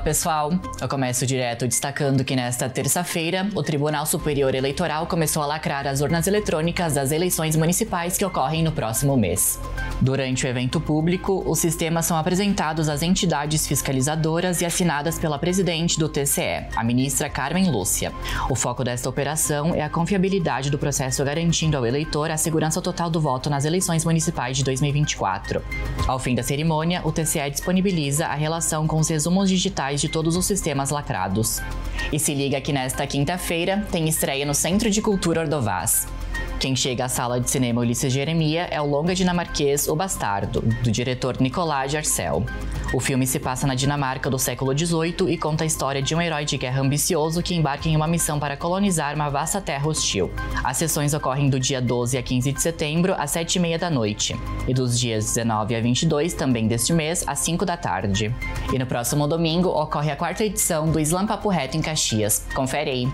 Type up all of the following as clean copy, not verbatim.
pessoal! Eu começo direto destacando que nesta terça-feira, o Tribunal Superior Eleitoral começou a lacrar as urnas eletrônicas das eleições municipais que ocorrem no próximo mês. Durante o evento público, os sistemas são apresentados às entidades fiscalizadoras e assinadas pela presidente do TCE, a ministra Carmen Lúcia. O foco desta operação é a confiabilidade do processo, garantindo ao eleitor a segurança total do voto nas eleições municipais de 2024. Ao fim da cerimônia, o TCE disponibiliza a relação com os resumos digitais de todos os sistemas lacrados. E se liga que nesta quinta-feira tem estreia no Centro de Cultura Ordovás. Quem chega à sala de cinema Ulisses Jeremia é o longa dinamarquês O Bastardo, do diretor Nicolás Jarcel. O filme se passa na Dinamarca do século XVIII e conta a história de um herói de guerra ambicioso que embarca em uma missão para colonizar uma vasta terra hostil. As sessões ocorrem do dia 12 a 15 de setembro, às 7h30 da noite, e dos dias 19 a 22, também deste mês, às 5 da tarde. E no próximo domingo ocorre a 4ª edição do Slam Papo Reto em Caxias. Confere aí!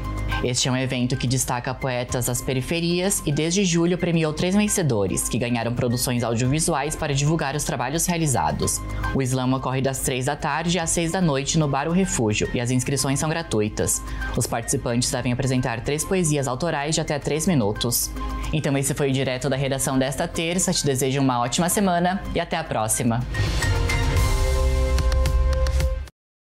Este é um evento que destaca poetas das periferias e desde julho premiou 3 vencedores, que ganharam produções audiovisuais para divulgar os trabalhos realizados. O Slam ocorre das 3 da tarde às 6 da noite no Bar O Refúgio e as inscrições são gratuitas. Os participantes devem apresentar 3 poesias autorais de até 3 minutos. Então esse foi o Direto da Redação desta terça, te desejo uma ótima semana e até a próxima!